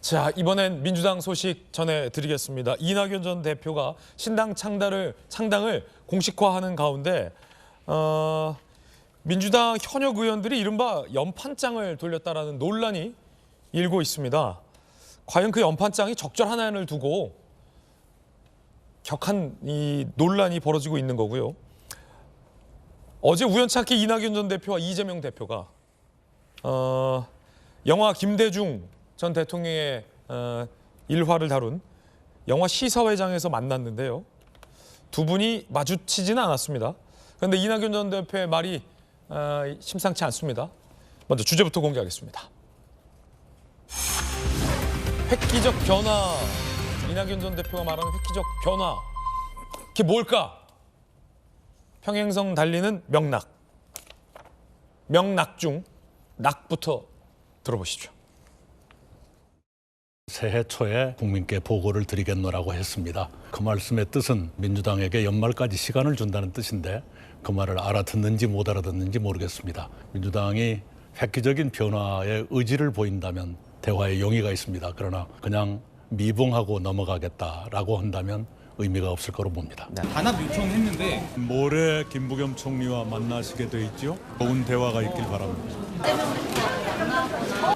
자, 이번엔 민주당 소식 전해드리겠습니다. 이낙연 전 대표가 신당 창당을 공식화하는 가운데 민주당 현역 의원들이 이른바 연판장을 돌렸다라는 논란이 일고 있습니다. 과연 그 연판장이 적절하냐를 두고 격한 이 논란이 벌어지고 있는 거고요. 어제 우연찮게 이낙연 전 대표와 이재명 대표가 영화 김대중 전 대통령의 일화를 다룬 영화 시사회장에서 만났는데요. 두 분이 마주치지는 않았습니다. 그런데 이낙연 전 대표의 말이 심상치 않습니다. 먼저 주제부터 공개하겠습니다. 획기적 변화, 이낙연 전 대표가 말하는 획기적 변화, 그게 뭘까? 평행선 달리는 명락, 명락 중 낙부터 들어보시죠. 새해 초에 국민께 보고를 드리겠노라고 했습니다. 그 말씀의 뜻은 민주당에게 연말까지 시간을 준다는 뜻인데 그 말을 알아듣는지 못 알아듣는지 모르겠습니다. 민주당이 획기적인 변화의 의지를 보인다면 대화의 용의가 있습니다. 그러나 그냥 미봉하고 넘어가겠다라고 한다면 의미가 없을 거로 봅니다. 단합 요청했는데 모레 김부겸 총리와 만나시게 돼 있죠. 좋은 대화가 있길 바랍니다.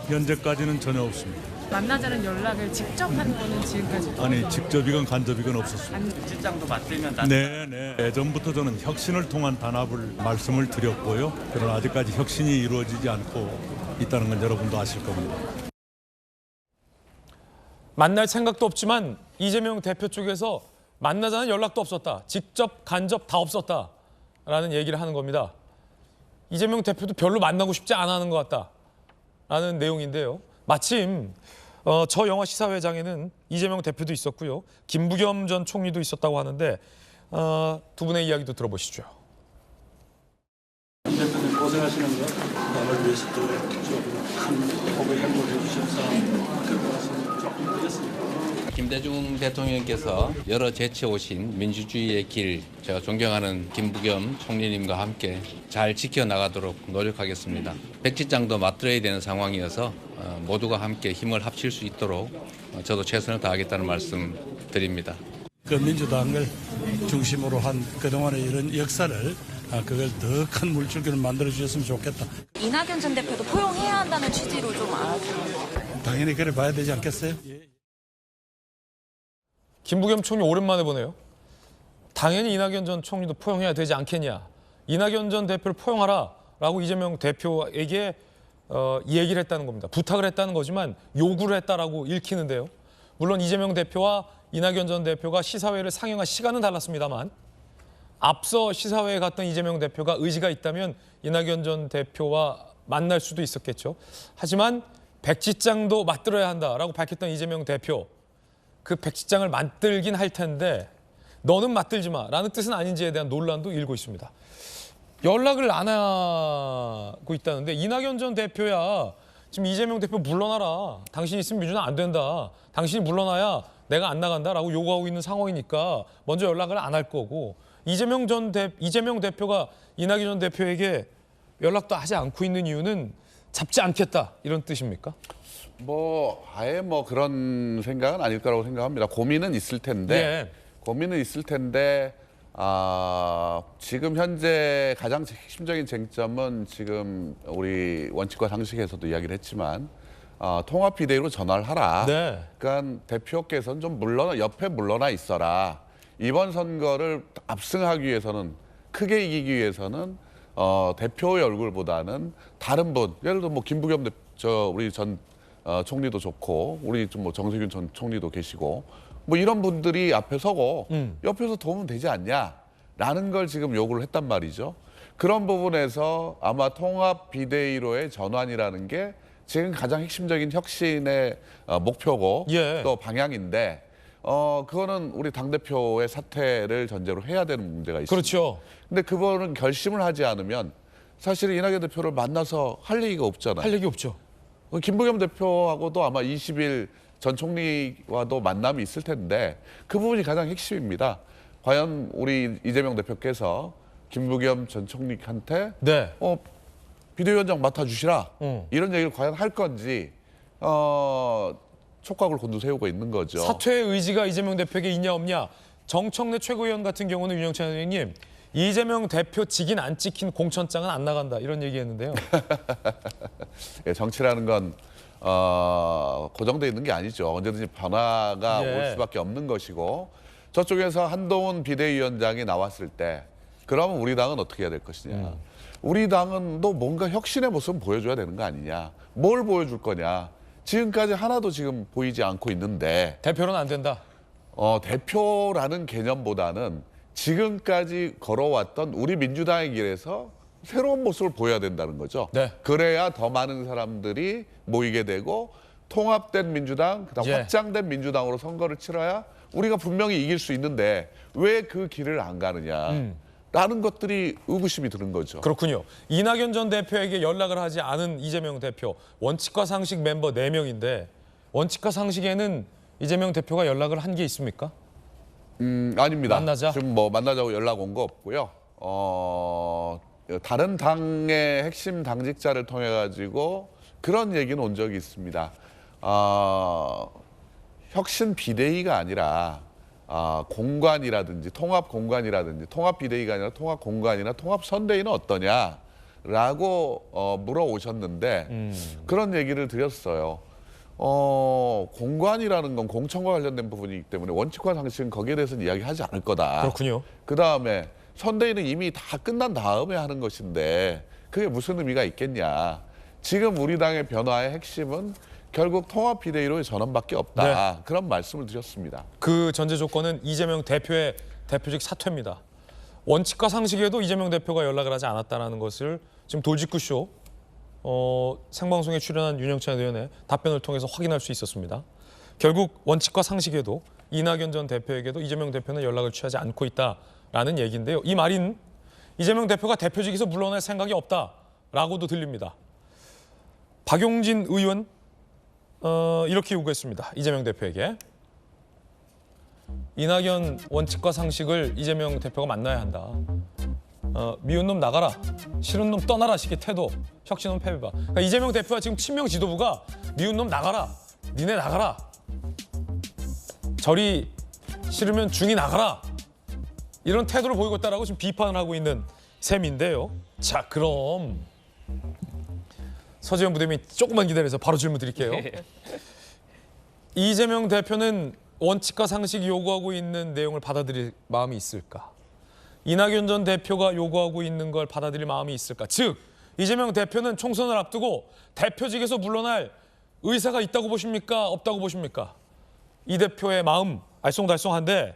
현재까지는 전혀 없습니다. 만나자는 연락을 직접 한 거는 지금까지 아니 직접이건 간접이건 없었습니다. 실장도 맞들면 네네. 예전부터 저는 혁신을 통한 단합을 말씀을 드렸고요. 그러나 아직까지 혁신이 이루어지지 않고 있다는 건 여러분도 아실 겁니다. 만날 생각도 없지만 이재명 대표 쪽에서 만나자는 연락도 없었다. 직접, 간접 다 없었다라는 얘기를 하는 겁니다. 이재명 대표도 별로 만나고 싶지 않아 하는 것 같다라는 내용인데요. 마침 저 영화 시사회장에는 이재명 대표도 있었고요. 김부겸 전 총리도 있었다고 하는데 두 분의 이야기도 들어보시죠. 대표님 고생하시는 거 나를 위해서 또큰 복을 행복해 주셔서 그런 말씀 조금 드렸습니다. 김대중 대통령께서 여러 제치해 오신 민주주의의 길, 제가 존경하는 김부겸 총리님과 함께 잘 지켜나가도록 노력하겠습니다. 백지장도 맞들어야 되는 상황이어서 모두가 함께 힘을 합칠 수 있도록 저도 최선을 다하겠다는 말씀 드립니다. 그 민주당을 중심으로 한 그동안의 이런 역사를 그걸 더 큰 물줄기를 만들어 주셨으면 좋겠다. 이낙연 전 대표도 포용해야 한다는 취지로 좀 알아주는. 당연히 그래 봐야 되지 않겠어요? 김부겸 총리 오랜만에 보네요. 당연히 이낙연 전 총리도 포용해야 되지 않겠냐. 이낙연 전 대표를 포용하라라고 이재명 대표에게 이 얘기를 했다는 겁니다. 부탁을 했다는 거지만 요구를 했다라고 읽히는데요. 물론 이재명 대표와 이낙연 전 대표가 시사회를 상영할 시간은 달랐습니다만 앞서 시사회에 갔던 이재명 대표가 의지가 있다면 이낙연 전 대표와 만날 수도 있었겠죠. 하지만 백지장도 맞들어야 한다라고 밝혔던 이재명 대표. 그 백지장을 맞들긴 할 텐데 너는 맞들지 마라는 뜻은 아닌지에 대한 논란도 일고 있습니다. 연락을 안 하고 있다는데 이낙연 전 대표야 지금 이재명 대표 물러나라. 당신 있으면 민주당 안 된다. 당신이 물러나야 내가 안 나간다라고 요구하고 있는 상황이니까 먼저 연락을 안 할 거고 이재명 대표가 이낙연 전 대표에게 연락도 하지 않고 있는 이유는 잡지 않겠다 이런 뜻입니까? 아예 그런 생각은 아닐 거라고 생각합니다. 고민은 있을 텐데, 지금 현재 가장 핵심적인 쟁점은 지금 우리 원칙과 상식에서도 이야기를 했지만 통합 비대위로 전환을 하라. 네. 그러니까 대표께서는 좀 옆에 물러나 있어라. 이번 선거를 압승하기 위해서는 크게 이기기 위해서는 대표의 얼굴보다는 다른 분, 예를 들어 김부겸 우리 전 총리도 좋고 우리 좀 정세균 전 총리도 계시고 이런 분들이 앞에 서고 옆에서 도우면 되지 않냐라는 걸 지금 요구를 했단 말이죠. 그런 부분에서 아마 통합 비대위로의 전환이라는 게 지금 가장 핵심적인 혁신의 목표고 또 방향인데 그거는 우리 당대표의 사퇴를 전제로 해야 되는 문제가 있습니다. 그렇죠. 근데 그거는 결심을 하지 않으면 사실 이낙연 대표를 만나서 할 얘기가 없잖아요. 할 얘기 없죠. 김부겸 대표하고도 아마 20일 전 총리와도 만남이 있을 텐데 그 부분이 가장 핵심입니다. 과연 우리 이재명 대표께서 김부겸 전 총리한테 비대위원장 맡아주시라 이런 얘기를 과연 할 건지 촉각을 곤두세우고 있는 거죠. 사퇴의 의지가 이재명 대표에게 있냐 없냐. 정청래 최고위원 같은 경우는 윤영찬 의원님 이재명 대표 직인 안 찍힌 공천장은 안 나간다 이런 얘기했는데요. 예, 정치라는 건 고정돼 있는 게 아니죠. 언제든지 변화가 예. 올 수밖에 없는 것이고 저쪽에서 한동훈 비대위원장이 나왔을 때 그러면 우리 당은 어떻게 해야 될 것이냐. 우리 당은 또 뭔가 혁신의 모습을 보여줘야 되는 거 아니냐. 뭘 보여줄 거냐. 지금까지 하나도 지금 보이지 않고 있는데 대표는 안 된다. 대표라는 개념보다는 지금까지 걸어왔던 우리 민주당의 길에서 새로운 모습을 보여야 된다는 거죠. 네. 그래야 더 많은 사람들이 모이게 되고 통합된 민주당, 그다음 예. 확장된 민주당으로 선거를 치러야 우리가 분명히 이길 수 있는데 왜 그 길을 안 가느냐. 라는 것들이 의구심이 드는 거죠. 그렇군요. 이낙연 전 대표에게 연락을 하지 않은 이재명 대표. 원칙과 상식 멤버 4명인데 원칙과 상식에는 이재명 대표가 연락을 한 게 있습니까? 아닙니다. 만나자? 지금 뭐 만나자고 연락 온 거 없고요. 다른 당의 핵심 당직자를 통해 가지고 그런 얘기는 온 적이 있습니다. 혁신 비대위가 아니라 공관이라든지 통합 공관이라든지 통합 비대위가 아니라 통합 공관이나 통합 선대위는 어떠냐라고 물어오셨는데 그런 얘기를 드렸어요. 공관이라는 건 공천과 관련된 부분이기 때문에 원칙과 상식은 거기에 대해서는 이야기하지 않을 거다. 그렇군요. 그다음에 선대위는 이미 다 끝난 다음에 하는 것인데 그게 무슨 의미가 있겠냐. 지금 우리 당의 변화의 핵심은 결국 통합 비대위로의 전환밖에 없다. 네. 그런 말씀을 드렸습니다. 그 전제 조건은 이재명 대표의 대표직 사퇴입니다. 원칙과 상식에도 이재명 대표가 연락을 하지 않았다는 것을 지금 돌직구쇼 생방송에 출연한 윤영찬 의원의 답변을 통해서 확인할 수 있었습니다. 결국 원칙과 상식에도 이낙연 전 대표에게도 이재명 대표는 연락을 취하지 않고 있다라는 얘기인데요. 이 말인 이재명 대표가 대표직에서 물러날 생각이 없다라고도 들립니다. 박용진 의원 이렇게 요구했습니다. 이재명 대표에게. 이낙연 원칙과 상식을 이재명 대표가 만나야 한다. 미운 놈 나가라, 싫은 놈 떠나라 식의 태도, 혁신은 패배봐. 그러니까 이재명 대표와 지금 친명 지도부가 미운 놈 나가라, 니네 나가라, 절이 싫으면 중이 나가라 이런 태도를 보이고 있다라고 지금 비판을 하고 있는 셈인데요. 자, 그럼 서재현 부대변인 조금만 기다려서 바로 질문 드릴게요. 이재명 대표는 원칙과 상식이 요구하고 있는 내용을 받아들일 마음이 있을까? 이낙연 전 대표가 요구하고 있는 걸 받아들일 마음이 있을까? 즉, 이재명 대표는 총선을 앞두고 대표직에서 물러날 의사가 있다고 보십니까? 없다고 보십니까? 이 대표의 마음 알쏭달쏭한데